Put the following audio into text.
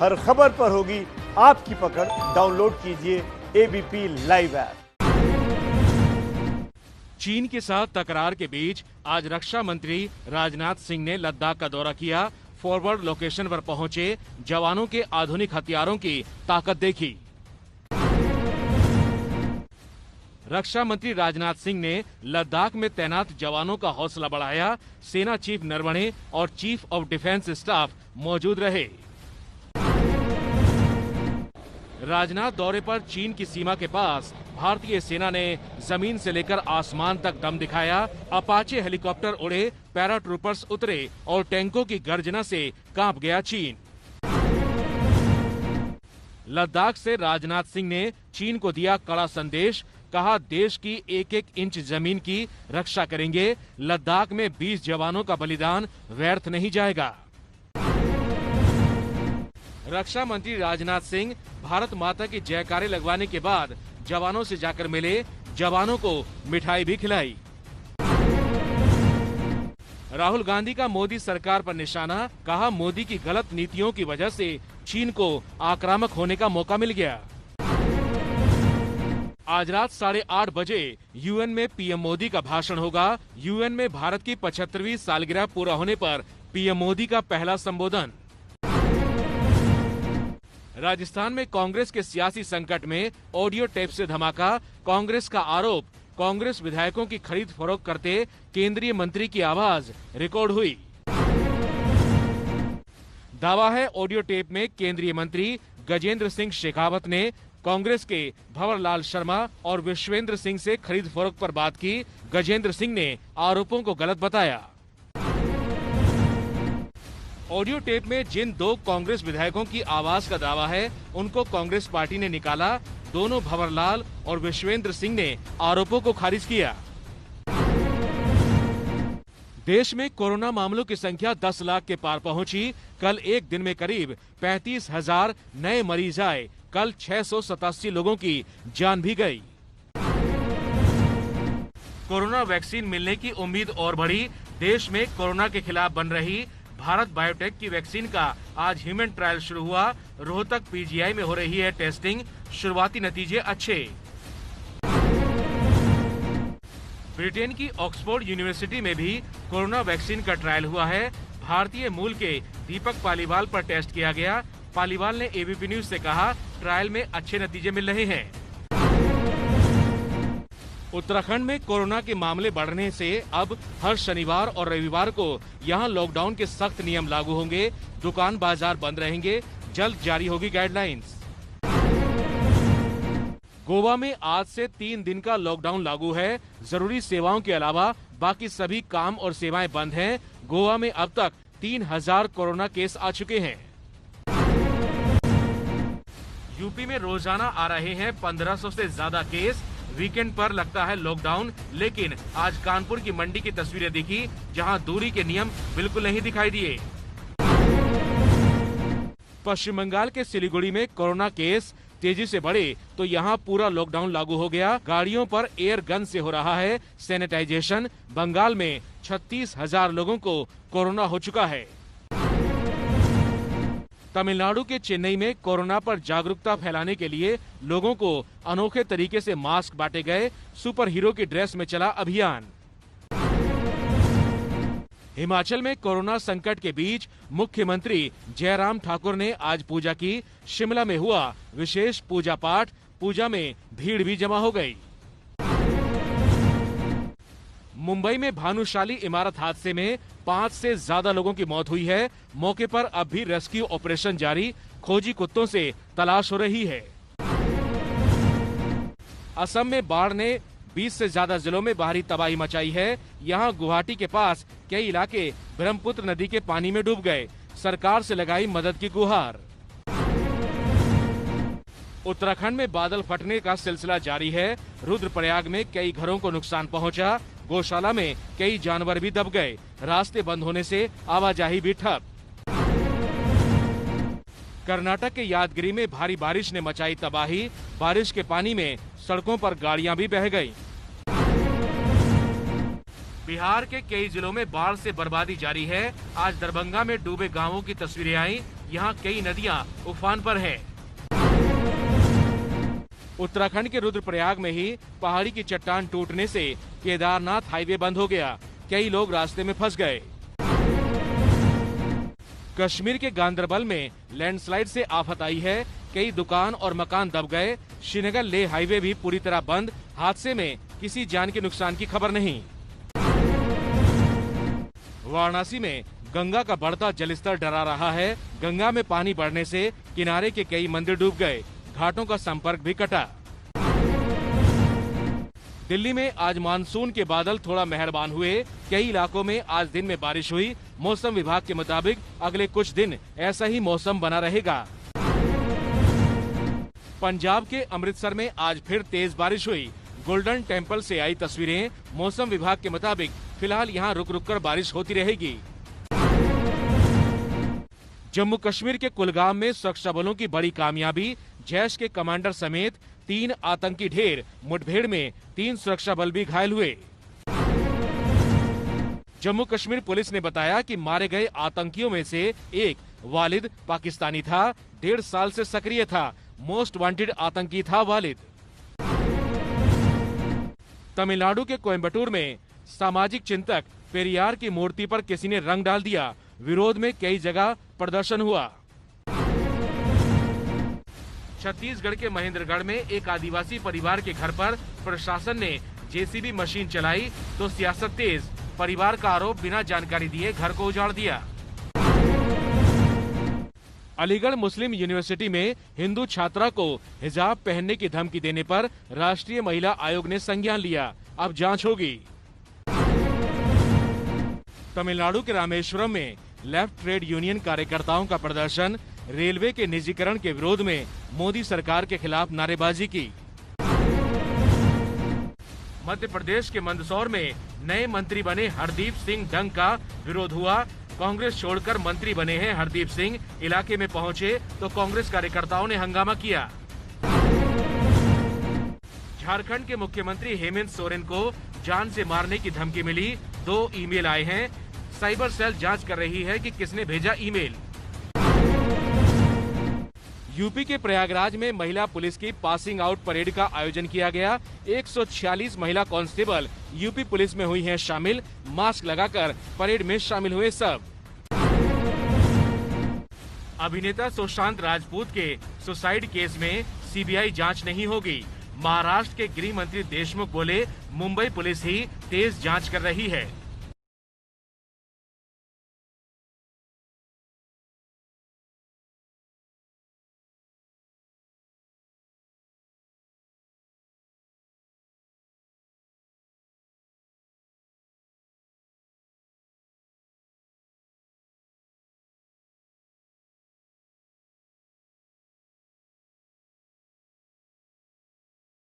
हर खबर पर होगी आपकी पकड़। डाउनलोड कीजिए एबीपी लाइव ऐप। चीन के साथ तकरार के बीच आज रक्षा मंत्री राजनाथ सिंह ने लद्दाख का दौरा किया। फॉरवर्ड लोकेशन पर पहुंचे जवानों के आधुनिक हथियारों की ताकत देखी। रक्षा मंत्री राजनाथ सिंह ने लद्दाख में तैनात जवानों का हौसला बढ़ाया। सेना चीफ नरवणे और चीफ ऑफ डिफेंस स्टाफ मौजूद रहे। राजनाथ दौरे पर चीन की सीमा के पास भारतीय सेना ने जमीन से लेकर आसमान तक दम दिखाया। अपाचे हेलीकॉप्टर उड़े, पैराट्रूपर्स उतरे और टैंकों की गर्जना से कांप गया चीन। लद्दाख से राजनाथ सिंह ने चीन को दिया कड़ा संदेश। कहा, देश की एक एक इंच जमीन की रक्षा करेंगे। लद्दाख में 20 जवानों का बलिदान व्यर्थ नहीं जाएगा। रक्षा मंत्री राजनाथ सिंह भारत माता की जयकारे लगवाने के बाद जवानों से जाकर मिले। जवानों को मिठाई भी खिलाई। राहुल गांधी का मोदी सरकार पर निशाना। कहा, मोदी की गलत नीतियों की वजह से चीन को आक्रामक होने का मौका मिल गया। आज रात 8:30 बजे यूएन में पीएम मोदी का भाषण होगा। यूएन में भारत की 75वीं सालगिरह पूरा होने पर पीएम मोदी का पहला संबोधन। राजस्थान में कांग्रेस के सियासी संकट में ऑडियो टेप से धमाका। कांग्रेस का आरोप, कांग्रेस विधायकों की खरीद फरोख्त करते केंद्रीय मंत्री की आवाज रिकॉर्ड हुई। दावा है, ऑडियो टेप में केंद्रीय मंत्री गजेंद्र सिंह शेखावत ने कांग्रेस के भंवरलाल शर्मा और विश्वेंद्र सिंह से खरीद फरोख्त पर बात की। गजेंद्र सिंह ने आरोपों को गलत बताया। ऑडियो टेप में जिन 2 कांग्रेस विधायकों की आवाज का दावा है, उनको कांग्रेस पार्टी ने निकाला। दोनों भंवरलाल और विश्वेंद्र सिंह ने आरोपों को खारिज किया। देश में कोरोना मामलों की संख्या 10 लाख के पार पहुंची। कल एक दिन में करीब 35,000 नए मरीज आए। कल 687 लोगों की जान भी गई। कोरोना वैक्सीन मिलने की उम्मीद और बढ़ी। देश में कोरोना के खिलाफ बन रही भारत बायोटेक की वैक्सीन का आज ह्यूमन ट्रायल शुरू हुआ। रोहतक पीजीआई में हो रही है टेस्टिंग। शुरुआती नतीजे अच्छे। ब्रिटेन की ऑक्सफोर्ड यूनिवर्सिटी में भी कोरोना वैक्सीन का ट्रायल हुआ है। भारतीय मूल के दीपक पालीवाल पर टेस्ट किया गया। पालीवाल ने एबीपी न्यूज से कहा, ट्रायल में अच्छे नतीजे मिल रहे हैं। उत्तराखंड में कोरोना के मामले बढ़ने से अब हर शनिवार और रविवार को यहां लॉकडाउन के सख्त नियम लागू होंगे। दुकान बाजार बंद रहेंगे। जल्द जारी होगी गाइडलाइंस। गोवा में आज से 3 दिन का लॉकडाउन लागू है। जरूरी सेवाओं के अलावा बाकी सभी काम और सेवाएं बंद हैं। गोवा में अब तक 3000 कोरोना केस आ चुके हैं। यूपी में रोजाना आ रहे हैं 1500 से ज्यादा केस। वीकेंड पर लगता है लॉकडाउन, लेकिन आज कानपुर की मंडी की तस्वीरें दिखी, जहां दूरी के नियम बिल्कुल नहीं दिखाई दिए। पश्चिम बंगाल के सिलीगुड़ी में कोरोना केस तेजी से बढ़े तो यहां पूरा लॉकडाउन लागू हो गया। गाड़ियों पर एयर गन से हो रहा है सैनिटाइजेशन। बंगाल में 36,000 लोगों को कोरोना हो चुका है। तमिलनाडु के चेन्नई में कोरोना पर जागरूकता फैलाने के लिए लोगों को अनोखे तरीके से मास्क बांटे गए। सुपर हीरो की ड्रेस में चला अभियान। हिमाचल में कोरोना संकट के बीच मुख्यमंत्री जयराम ठाकुर ने आज पूजा की। शिमला में हुआ विशेष पूजा पाठ। पूजा में भीड़ भी जमा हो गई। मुंबई में भानुशाली इमारत हादसे में 5 से ज्यादा लोगों की मौत हुई है। मौके पर अब भी रेस्क्यू ऑपरेशन जारी। खोजी कुत्तों से तलाश हो रही है। असम में बाढ़ ने 20 से ज्यादा जिलों में भारी तबाही मचाई है। यहां गुवाहाटी के पास कई इलाके ब्रह्मपुत्र नदी के पानी में डूब गए। सरकार से लगाई मदद की गुहार। उत्तराखंड में बादल फटने का सिलसिला जारी है। रुद्रप्रयाग में कई घरों को नुकसान पहुंचा। गौशाला में कई जानवर भी दब गए। रास्ते बंद होने से आवाजाही भी ठप। कर्नाटक के यादगिरी में भारी बारिश ने मचाई तबाही। बारिश के पानी में सड़कों पर गाड़ियां भी बह गईं। बिहार के कई जिलों में बाढ़ से बर्बादी जारी है। आज दरभंगा में डूबे गांवों की तस्वीरें आईं। यहाँ कई नदियाँ उफान पर हैं। उत्तराखंड के रुद्रप्रयाग में ही पहाड़ी की चट्टान टूटने से केदारनाथ हाईवे बंद हो गया। कई लोग रास्ते में फंस गए। कश्मीर के गांदरबल में लैंडस्लाइड से आफत आई है। कई दुकान और मकान दब गए। श्रीनगर लेह हाईवे भी पूरी तरह बंद। हादसे में किसी जान के नुकसान की खबर नहीं। वाराणसी में गंगा का बढ़ता जलस्तर डरा रहा है। गंगा में पानी बढ़ने से किनारे के कई मंदिर डूब गए। घाटों का संपर्क भी कटा। दिल्ली में आज मानसून के बादल थोड़ा मेहरबान हुए। कई इलाकों में आज दिन में बारिश हुई। मौसम विभाग के मुताबिक अगले कुछ दिन ऐसा ही मौसम बना रहेगा। पंजाब के अमृतसर में आज फिर तेज बारिश हुई। गोल्डन टेम्पल से आई तस्वीरें। मौसम विभाग के मुताबिक फिलहाल यहाँ रुक रुक कर बारिश होती रहेगी। जम्मू कश्मीर के कुलगाम में सुरक्षा बलों की बड़ी कामयाबी। जैश के कमांडर समेत 3 आतंकी ढेर। मुठभेड़ में 3 सुरक्षा बल भी घायल हुए। जम्मू कश्मीर पुलिस ने बताया कि मारे गए आतंकियों में से एक वालिद पाकिस्तानी था। 1.5 साल से सक्रिय था। मोस्ट वांटेड आतंकी था वालिद। तमिलनाडु के कोयम्बटूर में सामाजिक चिंतक पेरियार की मूर्ति पर किसी ने रंग डाल दिया। विरोध में कई जगह प्रदर्शन हुआ। छत्तीसगढ़ के महेंद्रगढ़ में एक आदिवासी परिवार के घर पर प्रशासन ने जेसीबी मशीन चलाई तो सियासत तेज। परिवार का आरोप बिना जानकारी दिए घर को उजाड़ दिया। अलीगढ़ मुस्लिम यूनिवर्सिटी में हिंदू छात्रा को हिजाब पहनने की धमकी देने पर राष्ट्रीय महिला आयोग ने संज्ञान लिया। अब जांच होगी। तमिलनाडु के रामेश्वरम में लेफ्ट ट्रेड यूनियन कार्यकर्ताओं का प्रदर्शन। रेलवे के निजीकरण के विरोध में मोदी सरकार के खिलाफ नारेबाजी की। मध्य प्रदेश के मंदसौर में नए मंत्री बने हरदीप सिंह डंग का विरोध हुआ। कांग्रेस छोड़कर मंत्री बने हैं हरदीप सिंह। इलाके में पहुंचे तो कांग्रेस कार्यकर्ताओं ने हंगामा किया। झारखंड के मुख्यमंत्री हेमंत सोरेन को जान से मारने की धमकी मिली। 2 ईमेल आए हैं। साइबर सेल जांच कर रही है कि किसने भेजा ईमेल। यूपी के प्रयागराज में महिला पुलिस की पासिंग आउट परेड का आयोजन किया गया। 146 महिला कांस्टेबल यूपी पुलिस में हुई हैं शामिल। मास्क लगाकर परेड में शामिल हुए सब। अभिनेता सुशांत राजपूत के सुसाइड केस में सीबीआई जांच नहीं होगी। महाराष्ट्र के गृह मंत्री देशमुख बोले, मुंबई पुलिस ही तेज जांच कर रही है।